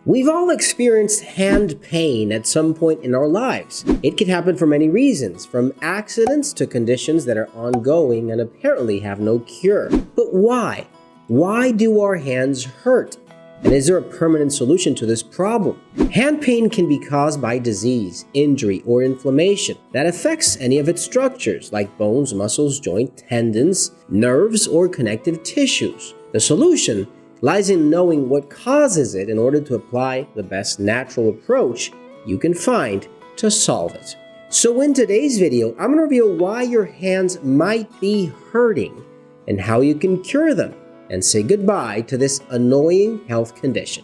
We've all experienced hand pain at some point in our lives. It can happen for many reasons, from accidents to conditions that are ongoing and apparently have no cure. But why? Why do our hands hurt? And is there a permanent solution to this problem? Hand pain can be caused by disease, injury, or inflammation that affects any of its structures like bones, muscles, joints, tendons, nerves, or connective tissues. The solution lies in knowing what causes it in order to apply the best natural approach you can find to solve it. So in today's video, I'm going to reveal why your hands might be hurting and how you can cure them and say goodbye to this annoying health condition.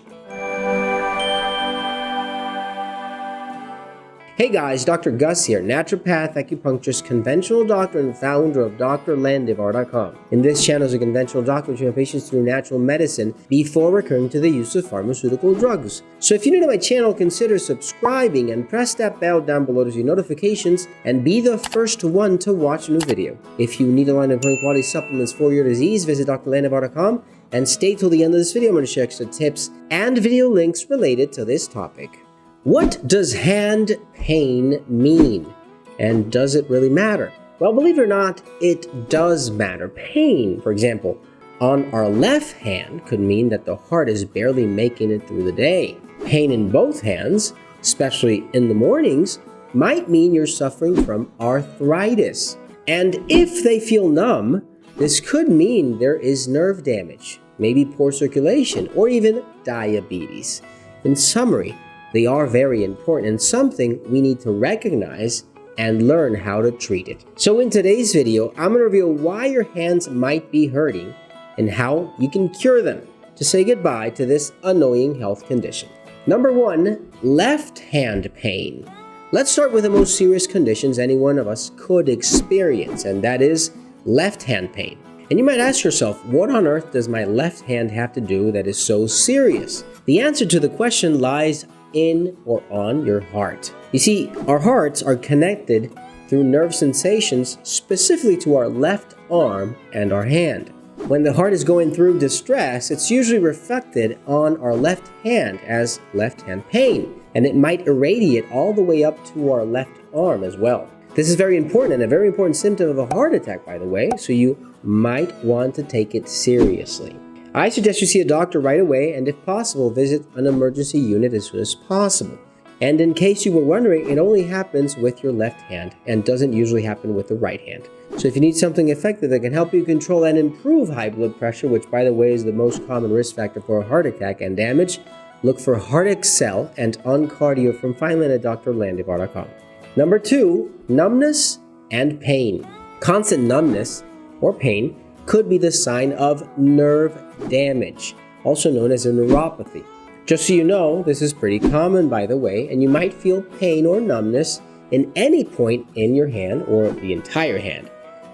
Hey guys, Dr. Gus here, naturopath, acupuncturist, conventional doctor, and founder of drlandivar.com. In this channel, as a conventional doctor, we treat patients through natural medicine before recurring to the use of pharmaceutical drugs. So if you're new to my channel, consider subscribing and press that bell down below to see notifications and be the first one to watch a new video. If you need a line of high quality supplements for your disease, visit drlandivar.com and stay till the end of this video. I'm going to share extra tips and video links related to this topic. What does hand pain mean? And does it really matter? Well, believe it or not, it does matter. Pain, for example, on our left hand could mean that the heart is barely making it through the day. Pain in both hands, especially in the mornings, might mean you're suffering from arthritis. And if they feel numb, this could mean there is nerve damage, maybe poor circulation, or even diabetes. In summary, they are very important and something we need to recognize and learn how to treat it. So in today's video, I'm going to reveal why your hands might be hurting and how you can cure them to say goodbye to this annoying health condition. Number 1, left hand pain. Let's start with the most serious conditions any one of us could experience, and that is left hand pain. And you might ask yourself, what on earth does my left hand have to do that is so serious? The answer to the question lies in or on your heart. You see, our hearts are connected through nerve sensations specifically to our left arm and our hand. When the heart is going through distress, it's usually reflected on our left hand as left hand pain, and it might irradiate all the way up to our left arm as well. This is very important and a very important symptom of a heart attack, by the way, so you might want to take it seriously. I suggest you see a doctor right away and if possible, visit an emergency unit as soon as possible. And in case you were wondering, it only happens with your left hand and doesn't usually happen with the right hand. So if you need something effective that can help you control and improve high blood pressure, which by the way is the most common risk factor for a heart attack and damage, look for Heart Excel and On Cardio from Finland at drlandivar.com. Number 2, numbness and pain. Constant numbness or pain could be the sign of nerve damage, also known as a neuropathy. Just so you know, this is pretty common, by the way, and you might feel pain or numbness in any point in your hand or the entire hand.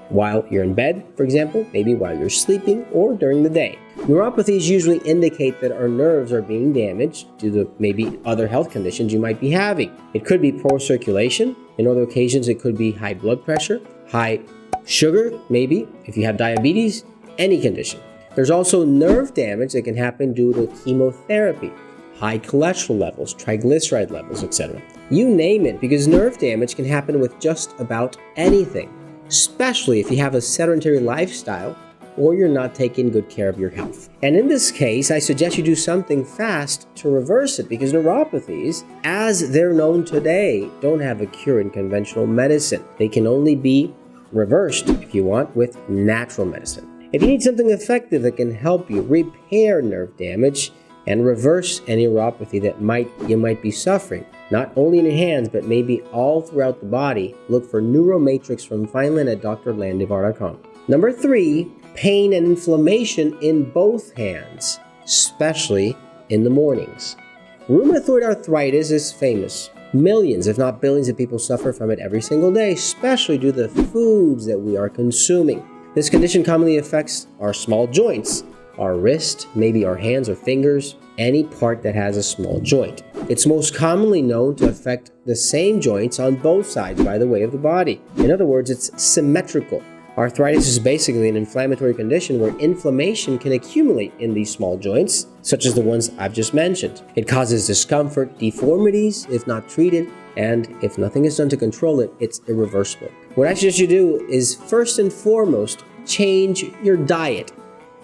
While you're in bed, for example, maybe while you're sleeping or during the day. Neuropathies usually indicate that our nerves are being damaged due to maybe other health conditions you might be having. It could be poor circulation. In other occasions, it could be high blood pressure, high sugar, maybe, if you have diabetes, any condition. There's also nerve damage that can happen due to chemotherapy, high cholesterol levels, triglyceride levels, etc. You name it, because nerve damage can happen with just about anything, especially if you have a sedentary lifestyle or you're not taking good care of your health. And in this case, I suggest you do something fast to reverse it, because neuropathies, as they're known today, don't have a cure in conventional medicine. They can only be reversed, if you want, with natural medicine. If you need something effective that can help you repair nerve damage and reverse any neuropathy that you might be suffering, not only in your hands, but maybe all throughout the body, look for Neuromatrix from Finland at drlandivar.com. Number 3, pain and inflammation in both hands, especially in the mornings. Rheumatoid arthritis is famous. Millions, if not billions of people suffer from it every single day, especially due to the foods that we are consuming. This condition commonly affects our small joints, our wrist, maybe our hands or fingers, any part that has a small joint. It's most commonly known to affect the same joints on both sides by the way of the body. In other words, it's symmetrical. Arthritis is basically an inflammatory condition where inflammation can accumulate in these small joints, such as the ones I've just mentioned. It causes discomfort, deformities if not treated, and if nothing is done to control it, it's irreversible. What I suggest you do is first and foremost, change your diet.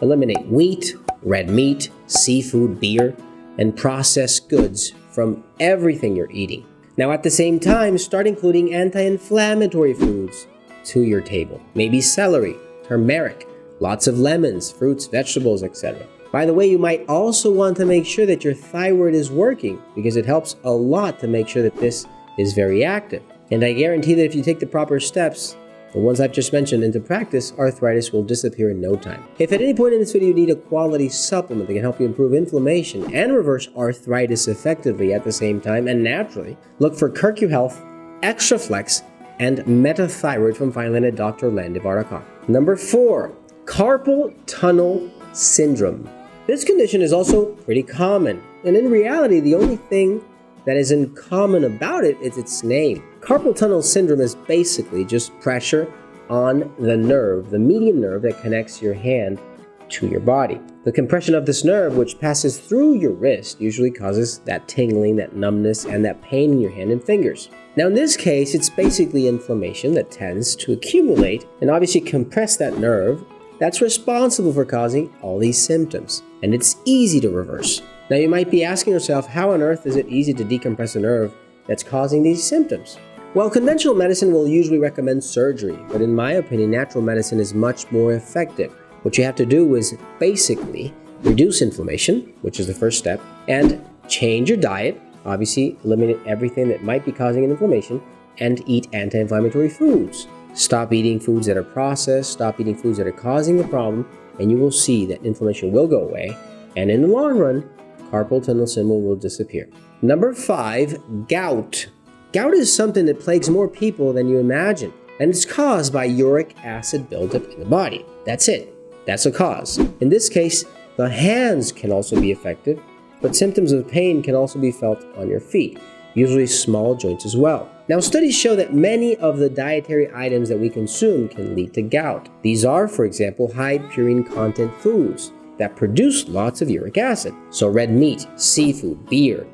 Eliminate wheat, red meat, seafood, beer, and processed goods from everything you're eating. Now at the same time, start including anti-inflammatory foods to your table. Maybe celery, turmeric, lots of lemons, fruits, vegetables, etc. By the way, you might also want to make sure that your thyroid is working because it helps a lot to make sure that this is very active. And I guarantee that if you take the proper steps, the ones I've just mentioned, into practice, arthritis will disappear in no time. If at any point in this video you need a quality supplement that can help you improve inflammation and reverse arthritis effectively at the same time and naturally, look for CurcuHealth, Extra Flex, and Metathyroid from Finland at drlandivar.com. Number 4, carpal tunnel syndrome. This condition is also pretty common, and in reality, the only thing that is in common about it is its name. Carpal tunnel syndrome is basically just pressure on the nerve, the median nerve that connects your hand to your body. The compression of this nerve, which passes through your wrist, usually causes that tingling, that numbness, and that pain in your hand and fingers. Now in this case, it's basically inflammation that tends to accumulate and obviously compress that nerve that's responsible for causing all these symptoms. And it's easy to reverse. Now you might be asking yourself, how on earth is it easy to decompress a nerve that's causing these symptoms? Well, conventional medicine will usually recommend surgery, but in my opinion, natural medicine is much more effective. What you have to do is basically reduce inflammation, which is the first step, and change your diet. Obviously, eliminate everything that might be causing an inflammation, and eat anti-inflammatory foods. Stop eating foods that are processed, stop eating foods that are causing the problem, and you will see that inflammation will go away, and in the long run, carpal tunnel syndrome will disappear. Number 5, gout. Gout is something that plagues more people than you imagine, and it's caused by uric acid buildup in the body. That's it. That's a cause. In this case, the hands can also be affected, but symptoms of pain can also be felt on your feet, usually small joints as well. Now, studies show that many of the dietary items that we consume can lead to gout. These are, for example, high purine content foods that produce lots of uric acid. So red meat, seafood, beer,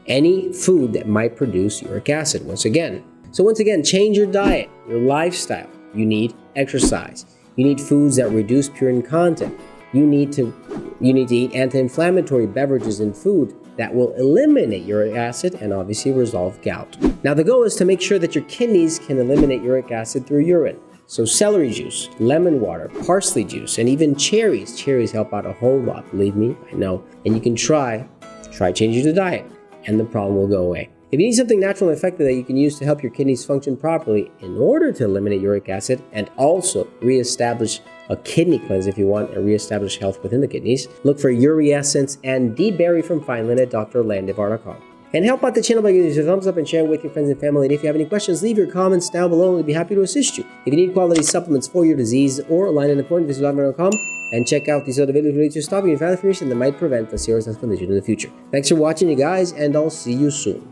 any food that might produce uric acid once again. So once again, change your diet, your lifestyle. You need exercise. You need foods that reduce purine content. You need to eat anti-inflammatory beverages and food that will eliminate uric acid and obviously resolve gout. Now the goal is to make sure that your kidneys can eliminate uric acid through urine. So celery juice, lemon water, parsley juice, and even cherries. Cherries help out a whole lot, believe me, I know. And you can try changing the diet and the problem will go away. If you need something natural and effective that you can use to help your kidneys function properly in order to eliminate uric acid and also reestablish a kidney cleanse if you want and reestablish health within the kidneys, look for Uri Essence and D-Berry from Finland at drlandivar.com. And help out the channel by giving us a thumbs up and sharing with your friends and family. And if you have any questions, leave your comments down below and we'll be happy to assist you. If you need quality supplements for your disease or align an appointment, visit drlandivar.com and check out these other videos related to stopping and found information that might prevent a serious health condition in the future. Thanks for watching, you guys, and I'll see you soon.